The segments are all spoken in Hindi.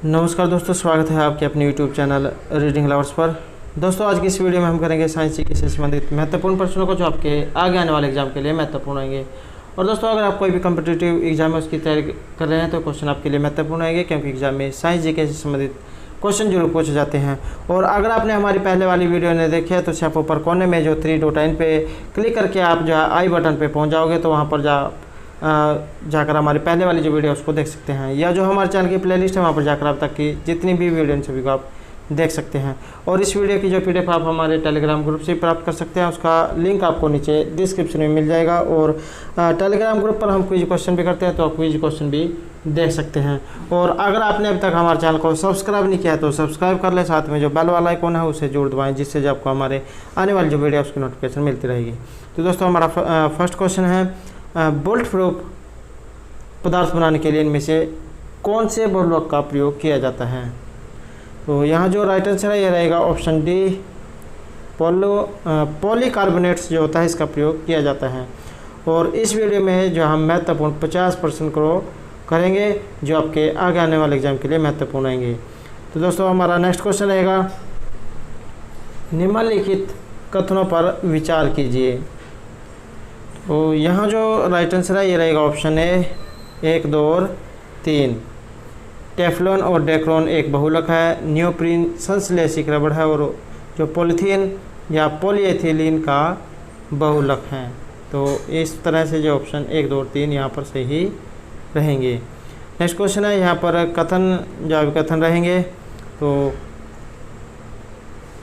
नमस्कार दोस्तों, स्वागत है आपके अपने YouTube चैनल रीडिंग लवर्स पर। दोस्तों, आज की इस वीडियो में हम करेंगे साइंस जीके से संबंधित महत्वपूर्ण प्रश्नों को जो आपके आगे आने वाले एग्जाम के लिए महत्वपूर्ण होंगे। और दोस्तों, अगर आप कोई भी कम्पिटिटिव एग्जाम है उसकी तैयारी कर रहे हैं तो क्वेश्चन आपके लिए महत्वपूर्ण होंगे, क्योंकि एग्जाम में साइंस जीके से संबंधित क्वेश्चन जरूर पूछे जाते हैं। और अगर आपने हमारी पहले वाली वीडियो नहीं देखी है तो सिर्फ ऊपर कोने में जो 3 डॉट इन पे क्लिक करके आप जो है आई बटन पे पहुंच जाओगे, तो वहां पर जाकर हमारी पहले वाली जो वीडियो है उसको देख सकते हैं, या जो हमारे चैनल की प्लेलिस्ट है वहाँ पर जाकर आप तक की जितनी भी वीडियो सभी को आप देख सकते हैं। और इस वीडियो की जो PDF आप हमारे टेलीग्राम ग्रुप से प्राप्त कर सकते हैं, उसका लिंक आपको नीचे डिस्क्रिप्शन में मिल जाएगा। और टेलीग्राम ग्रुप पर हम क्विज क्वेश्चन भी करते हैं, तो आप क्विज क्वेश्चन भी देख सकते हैं। और अगर आपने अभी तक हमारे चैनल को सब्सक्राइब नहीं किया तो सब्सक्राइब कर ले, साथ में जो बेल वाला आइकॉन है उसे जरूर दबाएं, जिससे जो आपको हमारे आने वाली जो वीडियो है उसकी नोटिफिकेशन मिलती रहेगी। तो दोस्तों, हमारा फर्स्ट क्वेश्चन है, बुलेट प्रूफ पदार्थ बनाने के लिए इनमें से कौन से बहुलक का प्रयोग किया जाता है? तो यहाँ जो राइट आंसर है ये रहेगा ऑप्शन डी, पॉलीकार्बोनेट्स जो होता है इसका प्रयोग किया जाता है। और इस वीडियो में जो हम महत्वपूर्ण 50% को करेंगे जो आपके आगे आने वाले एग्जाम के लिए महत्वपूर्ण आएंगे। तो दोस्तों, हमारा नेक्स्ट क्वेश्चन रहेगा, निम्नलिखित कथनों पर विचार कीजिए। तो यहाँ जो राइट आंसर है ये रहेगा ऑप्शन ए 1, 2 और 3। टेफ्लॉन और डेक्रोन एक बहुलक है, नियोप्रीन संश्लेषित रबड़ है, और जो पॉलीथीन या पॉलीएथिलीन का बहुलक है। तो इस तरह से जो ऑप्शन 1, 2 और 3 यहाँ पर सही रहेंगे। नेक्स्ट क्वेश्चन है, यहाँ पर कथन जो अभिकथन रहेंगे। तो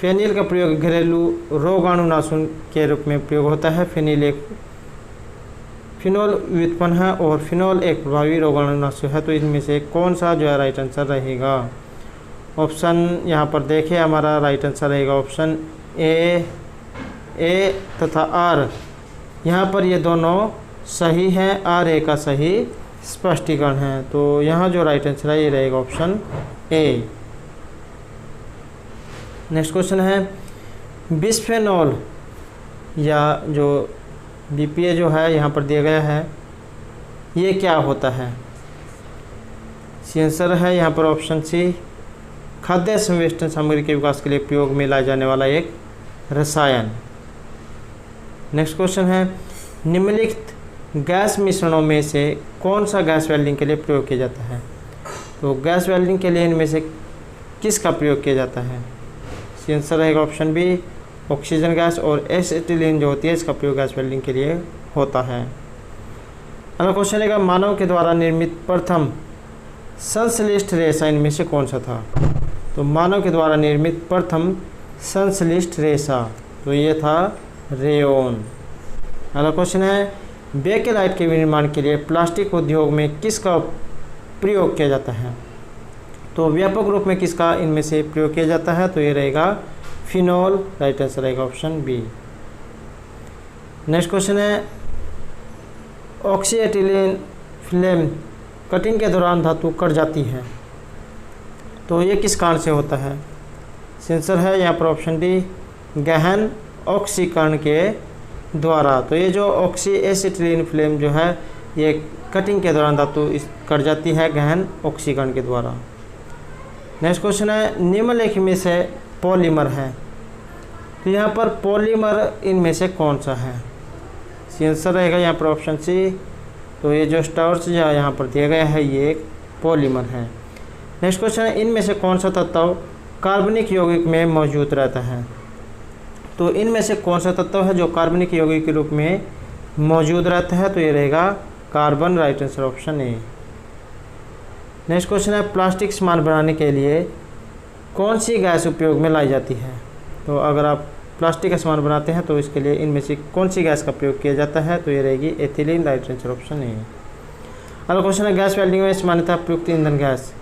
फेनिल का प्रयोग घरेलू रोगाणुनाशन के रूप में प्रयोग होता है। फेनिल एक फिनोल व्युत्पन्न है और फिनोल एक प्रभावी रोगाणुनाशक है। तो इनमें से कौन सा जो है राइट आंसर रहेगा? ऑप्शन यहाँ पर देखिए, हमारा राइट आंसर रहेगा ऑप्शन ए तथा आर। यहाँ पर ये दोनों सही हैं, आर ए का सही स्पष्टीकरण है। तो यहाँ जो राइट आंसर है ये रहेगा ऑप्शन ए। नेक्स्ट क्वेश्चन है, बिस्फेनॉल या जो BPA जो है यहाँ पर दिया गया है ये क्या होता है? आंसर है यहाँ पर ऑप्शन सी, खाद्य संवेष्टन सामग्री के विकास के लिए प्रयोग में लाया जाने वाला एक रसायन। नेक्स्ट क्वेश्चन है, निम्नलिखित गैस मिश्रणों में से कौन सा गैस वेल्डिंग के लिए प्रयोग किया जाता है? तो गैस वेल्डिंग के लिए इनमें से किसका प्रयोग किया जाता है? आंसर रहेगा ऑप्शन बी, ऑक्सीजन गैस, और एसिटिलीन जो होती है इसका प्रयोग गैस वेल्डिंग के लिए होता है। अगला क्वेश्चन रहेगा, मानव के द्वारा निर्मित प्रथम संश्लिष्ट रेशा इनमें से कौन सा था? तो मानव के द्वारा निर्मित प्रथम संश्लिष्ट रेशा तो ये था रेयोन। अगला क्वेश्चन है, बेकेलाइट के निर्माण के लिए प्लास्टिक उद्योग में किसका प्रयोग किया जाता है? तो व्यापक रूप में किसका इनमें से प्रयोग किया जाता है? तो ये रहेगा फिनोल, राइट आंसर रहेगा ऑप्शन बी। नेक्स्ट क्वेश्चन है, ऑक्सीएटिलीन फ्लेम कटिंग के दौरान धातु कट जाती है, तो ये किस कारण से होता है? आंसर है यहाँ पर ऑप्शन डी, गहन ऑक्सीकरण के द्वारा। तो ये जो ऑक्सीएसिटिलीन फ्लेम जो है ये कटिंग के दौरान धातु कट जाती है गहन ऑक्सीकरण के द्वारा। नेक्स्ट क्वेश्चन है, निम्नलिखित में से पॉलीमर है, तो यहाँ पर पॉलीमर इनमें से कौन सा है? आंसर रहेगा यहाँ पर ऑप्शन सी। तो ये जो स्टार्च जो यहाँ पर दिया गया है ये एक पॉलीमर है। नेक्स्ट क्वेश्चन है, इनमें से कौन सा तत्व कार्बनिक यौगिक में मौजूद रहता है? तो इनमें से कौन सा तत्व है जो कार्बनिक यौगिक के रूप में मौजूद रहता है? तो ये रहेगा carbon, right answer option A. Next question है, प्लास्टिक सामान बनाने के लिए कौन सी गैस उपयोग में लाई जाती है? तो अगर आप प्लास्टिक का सामान बनाते हैं तो इसके लिए इनमें से कौन सी गैस का प्रयोग किया जाता है? तो ये रहेगी ethylene, right answer option A. अगला क्वेश्चन है, गैस वेल्डिंग में सामान्यतः प्रयुक्त ईंधन गैस।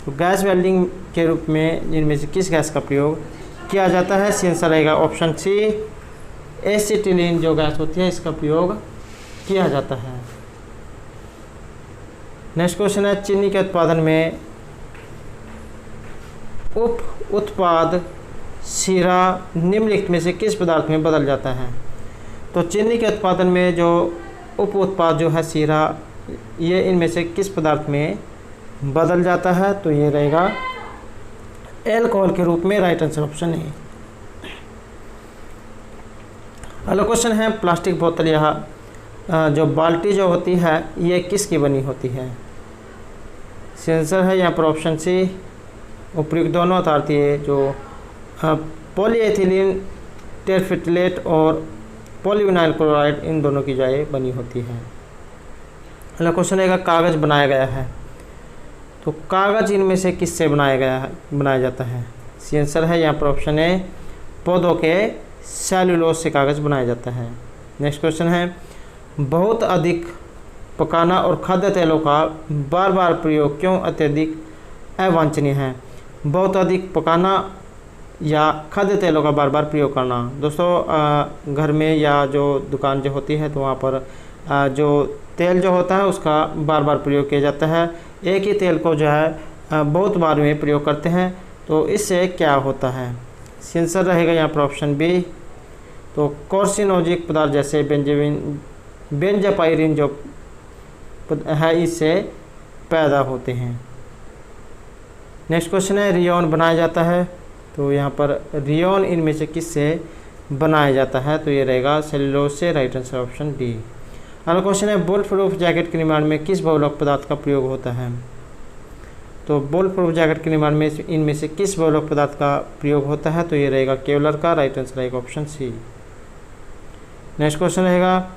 तो गैस वेल्डिंग के रूप में इनमें से किस गैस का प्रयोग किया जाता है? आंसर रहेगा ऑप्शन सी, एसिटिलीन जो गैस होती है इसका प्रयोग किया जाता है। नेक्स्ट क्वेश्चन है, चीनी के उत्पादन में उप उत्पाद शीरा निम्नलिखित में से किस पदार्थ में बदल जाता है? तो चीनी के उत्पादन में जो उप उत्पाद जो है शीरा, ये इनमें से किस पदार्थ में बदल जाता है, तो ये रहेगा एल्कोहल के रूप में। Right answer option A. अगला क्वेश्चन है प्लास्टिक बोतल या जो बाल्टी जो होती है ये किसकी बनी होती है? सेंसर है यहाँ पर ऑप्शन सी उपयुक्त दोनों अर्थात ये जो पॉलीएथिलीन टेरफिटलेट और पॉलीविनाइल क्लोराइड इन दोनों की जाए बनी होती है। अगला क्वेश्चन है कागज़ बनाया गया है, तो कागज़ इनमें से किससे बनाया जाता है? आंसर है यहाँ पर ऑप्शन ए पौधों के सेल्यूलोज से कागज़ बनाया जाता है। नेक्स्ट क्वेश्चन है बहुत अधिक पकाना और खाद्य तेलों का बार बार प्रयोग क्यों अत्यधिक अवांछनीय है? बहुत अधिक पकाना या खाद्य तेलों का बार बार प्रयोग करना। दोस्तों घर में या जो दुकान जो होती है तो वहाँ पर जो तेल जो होता है उसका बार बार प्रयोग किया जाता है। एक ही तेल को जो है बहुत बार में प्रयोग करते हैं, तो इससे क्या होता है? आंसर रहेगा यहाँ पर ऑप्शन बी। तो कार्सिनोजिक पदार्थ जैसे बेंजापाइरिन जो है इससे पैदा होते हैं। नेक्स्ट क्वेश्चन है रियोन बनाया जाता है, तो यहाँ पर रियोन इनमें से किससे बनाया जाता है? तो ये रहेगा सेल्यूलोज से। Right answer option D. अगला क्वेश्चन है बुलेट प्रूफ जैकेट के निर्माण में किस बहुलक पदार्थ का प्रयोग होता है? तो बुलेट प्रूफ जैकेट के निर्माण में इनमें से किस बहुलक पदार्थ का प्रयोग होता है? तो ये रहेगा केवलर का। राइट आंसर रहेगा ऑप्शन सी। नेक्स्ट क्वेश्चन रहेगा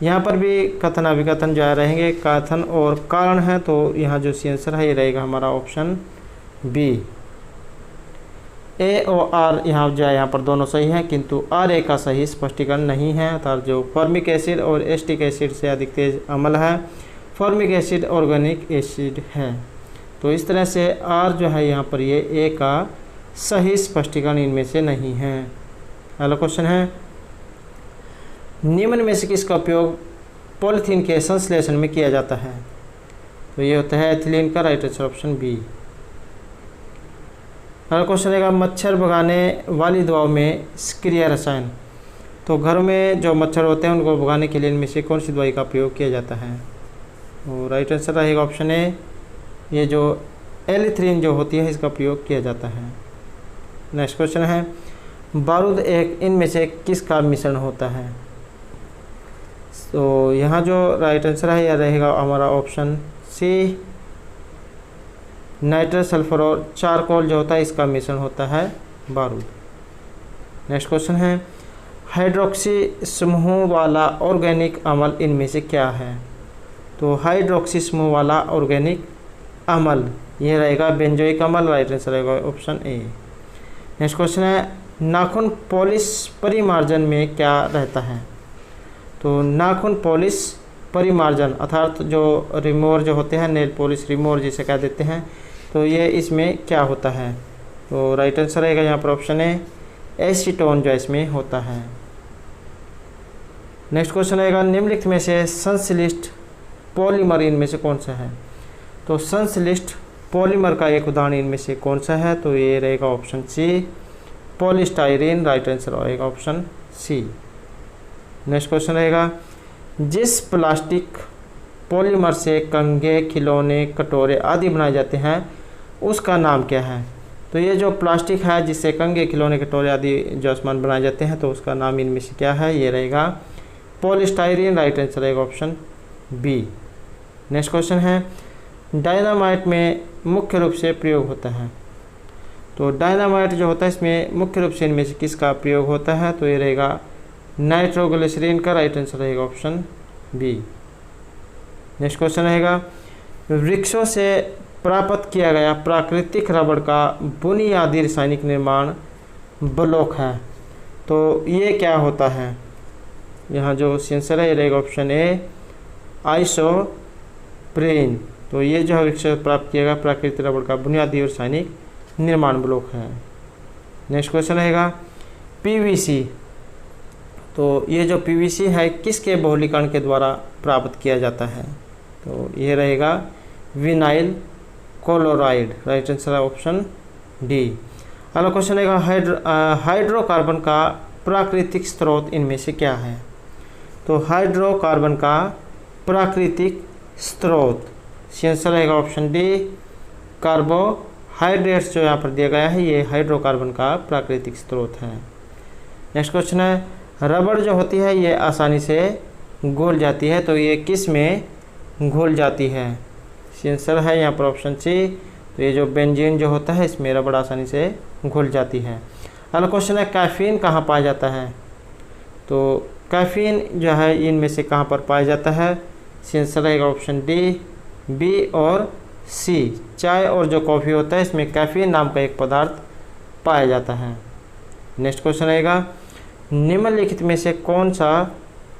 यहाँ पर भी कथन अभिकथन जो है रहेंगे, कथन और कारण है, तो यहाँ जो आंसर है ये रहेगा हमारा ऑप्शन बी। ए और आर यहाँ जो है यहाँ पर दोनों सही हैं, किंतु आर ए का सही स्पष्टीकरण नहीं है। अर्थात जो फॉर्मिक एसिड और एसिटिक एसिड से अधिक तेज अम्ल है, फॉर्मिक एसिड ऑर्गेनिक एसिड है, तो इस तरह से आर जो है यहाँ पर ये ए का सही स्पष्टीकरण इनमें से नहीं है। अगला क्वेश्चन है निम्न में से किसका उपयोग पॉलीथीन के संश्लेषण में किया जाता है? तो ये होता है एथिलीन का। Right answer option B. अगला क्वेश्चन है मच्छर भगाने वाली दवाओं में सक्रिय रसायन, तो घरों में जो मच्छर होते हैं उनको भगाने के लिए इनमें से कौन सी दवाई का प्रयोग किया जाता है? और राइट आंसर रहेगा ऑप्शन ए, ये जो एलिथ्रीन जो होती है इसका प्रयोग किया जाता है। नेक्स्ट क्वेश्चन है बारूद एक इनमें से किसका मिश्रण होता है? तो यहाँ जो राइट आंसर है यह रहेगा हमारा ऑप्शन सी, नाइट्रस सल्फर और चारकोल जो होता है इसका मिश्रण होता है बारूद। नेक्स्ट क्वेश्चन है हाइड्रोक्सी समूह वाला ऑर्गेनिक अम्ल इनमें से क्या है? तो हाइड्रोक्सी समूह वाला ऑर्गेनिक अम्ल ये रहेगा बेंजोइक अम्ल। राइट आंसर रहेगा ऑप्शन ए। नेक्स्ट क्वेश्चन है नाखून पॉलिश परिमार्जन में क्या रहता है? तो नाखून पॉलिश परिमार्जन अर्थात जो रिमूवर जो होते हैं, नेल पॉलिश रिमूवर जिसे कह देते हैं, तो ये इसमें क्या होता है? तो राइट आंसर रहेगा यहाँ पर ऑप्शन ए, एसीटोन जो इसमें होता है। नेक्स्ट क्वेश्चन रहेगा निम्नलिखित में से संश्लिष्ट पॉलीमर इनमें से कौन सा है? तो संश्लिष्ट पॉलीमर का एक उदाहरण इनमें से कौन सा है? तो ये रहेगा option C, polystyrene. Right answer रहेगा ऑप्शन सी। नेक्स्ट क्वेश्चन रहेगा जिस प्लास्टिक पॉलीमर से कंघे, खिलौने, कटोरे आदि बनाए जाते हैं उसका नाम क्या है? तो ये जो प्लास्टिक है जिससे कंघे, खिलौने, कटोरे आदि जो सामान बनाए जाते हैं तो उसका नाम इनमें से क्या है? ये रहेगा पॉलीस्टाइरीन। राइट आंसर रहेगा ऑप्शन बी। नेक्स्ट क्वेश्चन है डायनामाइट में मुख्य रूप से प्रयोग होता है? तो डायनामाइट जो होता है इसमें मुख्य रूप से इनमें से किसका प्रयोग होता है? तो ये रहेगा नाइट्रोग्लिसरीन का। राइट आंसर रहेगा ऑप्शन बी। नेक्स्ट क्वेश्चन रहेगा वृक्षों से प्राप्त किया गया प्राकृतिक रबड़ का बुनियादी रासायनिक निर्माण ब्लॉक है, तो ये क्या होता है? यहाँ जो आंसर है ये रहेगा ऑप्शन ए, आइसोप्रीन। तो ये जो वृक्ष से प्राप्त किया गया प्राकृतिक रबड़ का बुनियादी और रासायनिक निर्माण ब्लॉक है। नेक्स्ट क्वेश्चन रहेगा पीवीसी, तो ये जो पीवीसी है किसके बहुलीकरण के द्वारा प्राप्त किया जाता है? तो ये रहेगा विनाइल क्लोराइड। राइट आंसर है ऑप्शन डी। अगला क्वेश्चन रहेगा हाइड्रोकार्बन का प्राकृतिक स्रोत इनमें से क्या है? तो हाइड्रोकार्बन का प्राकृतिक स्रोत आंसर रहेगा ऑप्शन डी, कार्बोहाइड्रेट्स जो यहाँ पर दिया गया है ये हाइड्रोकार्बन का प्राकृतिक स्रोत है। नेक्स्ट क्वेश्चन है, रबड़ जो होती है ये आसानी से घुल जाती है, तो ये किस में घुल जाती है? आंसर है यहाँ पर ऑप्शन सी, तो ये जो बेंजीन जो होता है इसमें रबड़ आसानी से घुल जाती है। अगला क्वेश्चन है, कैफीन कहाँ पाया जाता है? तो कैफीन जो है इनमें से कहाँ पर पाया जाता है? आंसर रहेगा ऑप्शन डी, बी और सी। चाय और जो कॉफ़ी होता है इसमें कैफीन नाम का एक पदार्थ पाया जाता है। नेक्स्ट क्वेश्चन रहेगा, निम्नलिखित में से कौन सा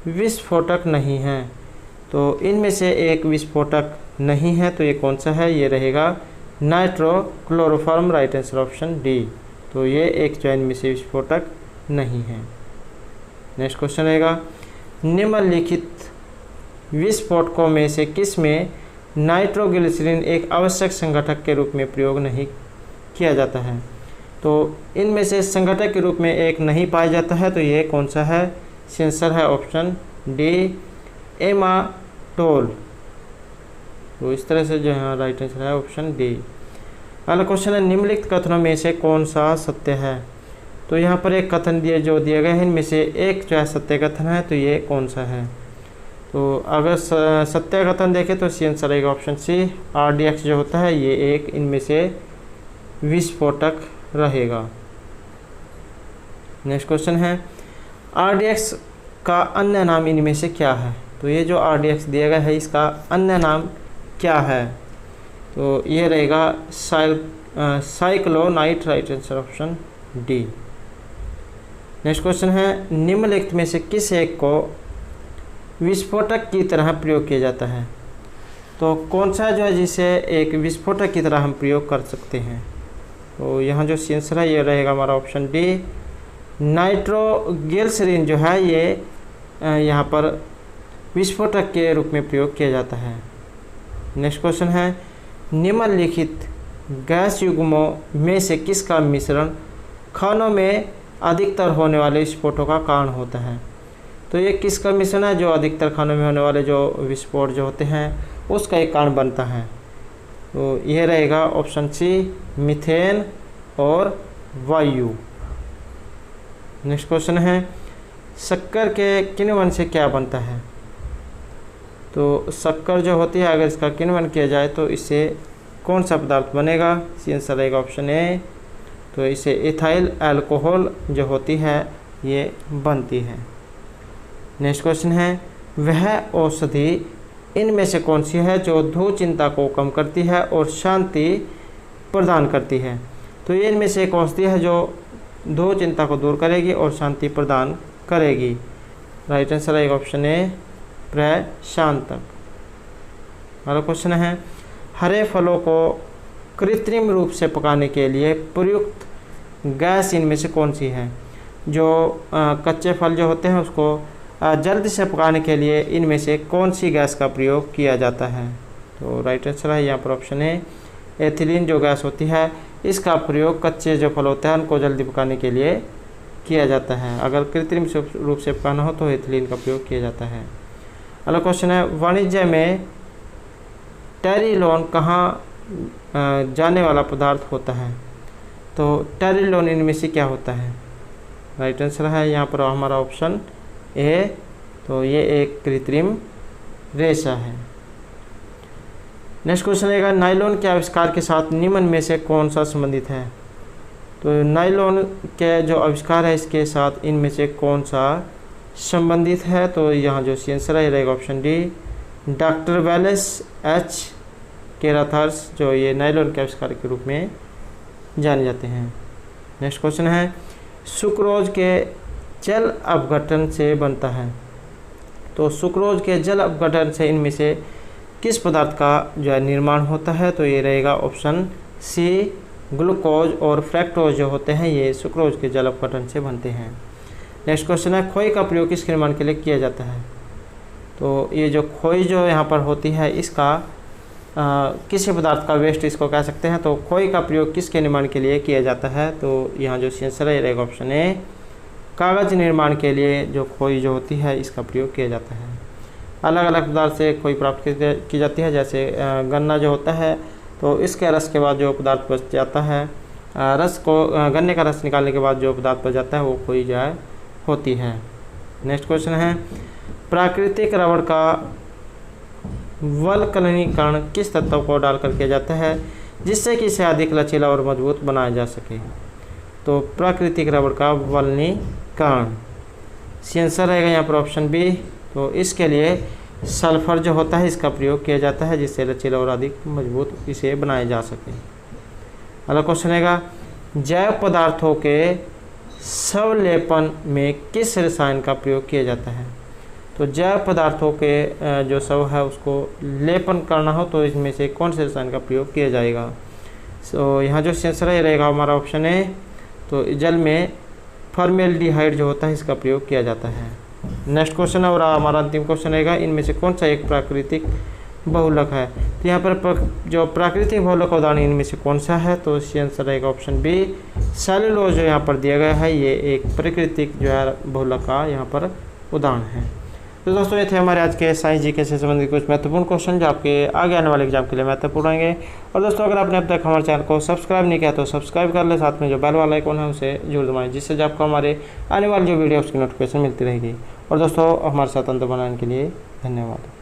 विस्फोटक नहीं है? तो इनमें से एक विस्फोटक नहीं है, तो ये कौन सा है? ये रहेगा नाइट्रोक्लोरोफॉर्म, राइट आंसर ऑप्शन डी। तो ये एक जो इनमें से विस्फोटक नहीं है। नेक्स्ट क्वेश्चन रहेगा, निम्नलिखित विस्फोटकों में से किस में नाइट्रोग्लिसरीन एक आवश्यक संघटक के रूप में प्रयोग नहीं किया जाता है? तो इनमें से संघटक के रूप में एक नहीं पाया जाता है, तो ये कौन सा है? आंसर है ऑप्शन डी, एमाटोल। तो इस तरह से जो है राइट आंसर है ऑप्शन डी। अगला क्वेश्चन है, निम्नलिखित कथनों में से कौन सा सत्य है? तो यहाँ पर एक कथन जो दिए गए हैं इनमें से एक जो है सत्य कथन है, तो ये कौन सा है? तो अगर सत्य कथन देखें तो आंसर रहेगा ऑप्शन सी, RDX जो होता है ये एक इनमें से विस्फोटक रहेगा। नेक्स्ट क्वेश्चन है, RDX का अन्य नाम इनमें से क्या है? तो ये जो RDX दिया गया है इसका अन्य नाम क्या है? तो ये रहेगा cyclonite, right answer option D. Next question है, निम्नलिखित में से किस एक को विस्फोटक की तरह प्रयोग किया जाता है? तो कौन सा जो है जिसे एक विस्फोटक की तरह हम प्रयोग कर सकते हैं? तो यहाँ जो आंसर है ये रहेगा हमारा ऑप्शन डी, नाइट्रोग्लिसरीन जो है ये यहाँ पर विस्फोटक के रूप में प्रयोग किया जाता है। नेक्स्ट क्वेश्चन है, निम्नलिखित गैस युग्मों में से किसका मिश्रण खानों में अधिकतर होने वाले विस्फोटों का कारण होता है? तो ये किसका मिश्रण है जो अधिकतर खानों में होने वाले जो विस्फोट जो होते हैं उसका एक कारण बनता है? तो यह रहेगा ऑप्शन सी, मीथेन और वायु। नेक्स्ट क्वेश्चन है, शक्कर के किण्वन से क्या बनता है? तो शक्कर जो होती है अगर इसका किण्वन किया जाए तो इससे कौन सा पदार्थ बनेगा? आंसर रहेगा ऑप्शन ए, तो इसे इथाइल अल्कोहल जो होती है ये बनती है। नेक्स्ट क्वेश्चन है, वह औषधि इनमें से कौन सी है जो धू चिंता को कम करती है और शांति प्रदान करती है? तो ये इनमें से एक औषधि है जो धू चिंता को दूर करेगी और शांति प्रदान करेगी। राइट आंसर रहेगा ऑप्शन ए, प्रशांतक। अगला क्वेश्चन है, हरे फलों को कृत्रिम रूप से पकाने के लिए प्रयुक्त गैस इनमें से कौन सी है? जो कच्चे फल जो होते हैं उसको जल्द से पकाने के लिए इनमें से कौन सी गैस का प्रयोग किया जाता है? तो राइट आंसर है यहाँ पर ऑप्शन ए, एथिलीन जो गैस होती है इसका प्रयोग कच्चे जो फल होते हैं उनको जल्दी पकाने के लिए किया जाता है। अगर कृत्रिम रूप से पकाना हो तो एथिलीन का प्रयोग किया जाता है। अगला क्वेश्चन है, वाणिज्य में टेरिलोन कहाँ जाने वाला पदार्थ होता है? तो टेरिलोन इनमें से क्या होता है? राइट आंसर है यहाँ पर हमारा ऑप्शन ए, तो ये एक कृत्रिम रेशा है। नेक्स्ट क्वेश्चन रहेगा, नायलॉन के आविष्कार के साथ निम्न में से कौन सा संबंधित है? तो नायलॉन के जो आविष्कार है इसके साथ इनमें से कौन सा संबंधित है? तो यहाँ जो आंसर है रहेगा option D, doctor Wallace H Carothers जो ये नायलॉन के आविष्कार के रूप में जाने जाते हैं। नेक्स्ट क्वेश्चन है, सुक्रोज के जल अपघटन से बनता है? तो सुक्रोज के जल अपघटन से इनमें से किस पदार्थ का जो है निर्माण होता है? तो ये रहेगा ऑप्शन सी, ग्लूकोज और फ्रैक्टोज जो होते हैं ये सुक्रोज के जल अपघटन से बनते हैं। नेक्स्ट क्वेश्चन है, खोई का प्रयोग किसके निर्माण के लिए किया जाता है? तो ये जो खोई जो यहाँ पर होती है इसका किसी पदार्थ का वेस्ट इसको कह सकते हैं। तो खोई का प्रयोग किसके निर्माण के लिए किया जाता है? तो यहाँ जो आंसर है रहेगा ऑप्शन ए, कागज़ निर्माण के लिए जो खोई जो होती है इसका प्रयोग किया जाता है। अलग अलग पदार्थ से खोई प्राप्त की जाती है, जैसे गन्ना जो होता है तो इसके रस के बाद जो पदार्थ बच जाता है, रस को गन्ने का रस निकालने के बाद जो पदार्थ बच जाता है वो खोई जाए होती है। नेक्स्ट क्वेश्चन है, प्राकृतिक रबड़ का वल्कनीकरण किस तत्व को डालकर किया जाता है जिससे कि इसे अधिक लचीला और मजबूत बनाया जा सके? तो प्राकृतिक रबड़ का वल्कनीकरण, सी आंसर रहेगा यहाँ पर ऑप्शन बी। तो इसके लिए सल्फर जो होता है इसका प्रयोग किया जाता है जिससे लचीला और अधिक मजबूत इसे बनाया जा सके। अगला क्वेश्चन रहेगा, जैव पदार्थों के संलेपन में किस रसायन का प्रयोग किया जाता है? तो जैव पदार्थों के जो शव है उसको लेपन करना हो तो इसमें से कौन से रसायन का प्रयोग किया जाएगा? सो यहाँ जो आंसर है रहेगा हमारा ऑप्शन है। तो जल में फॉर्मेल्डिहाइड जो होता है इसका प्रयोग किया जाता है। नेक्स्ट क्वेश्चन है और हमारा अंतिम क्वेश्चन रहेगा, इनमें से कौन सा एक प्राकृतिक बहुलक है? तो यहाँ पर जो प्राकृतिक बहुलक का उदाहरण इनमें से कौन सा है? तो इसका आंसर रहेगा ऑप्शन बी, सेलुलोज जो यहाँ पर दिया गया है ये एक प्राकृतिक जो है बहुलक का यहाँ पर उदाहरण है। तो दोस्तों ये थे हमारे आज के साइंस जीके से संबंधित कुछ महत्वपूर्ण क्वेश्चन जो आपके आगे आने वाले एग्जाम के लिए महत्वपूर्ण होंगे। और दोस्तों अगर आपने अब तक हमारे चैनल को सब्सक्राइब नहीं किया तो सब्सक्राइब कर ले, साथ में जो बेल वाला आइकॉन है उसे जरूर दबाएं जिससे आपको हमारे आने वाली जो वीडियो उसकी नोटिफिकेशन मिलती रहेगी। और दोस्तों हमारे साथ अंत बनाने के लिए धन्यवाद।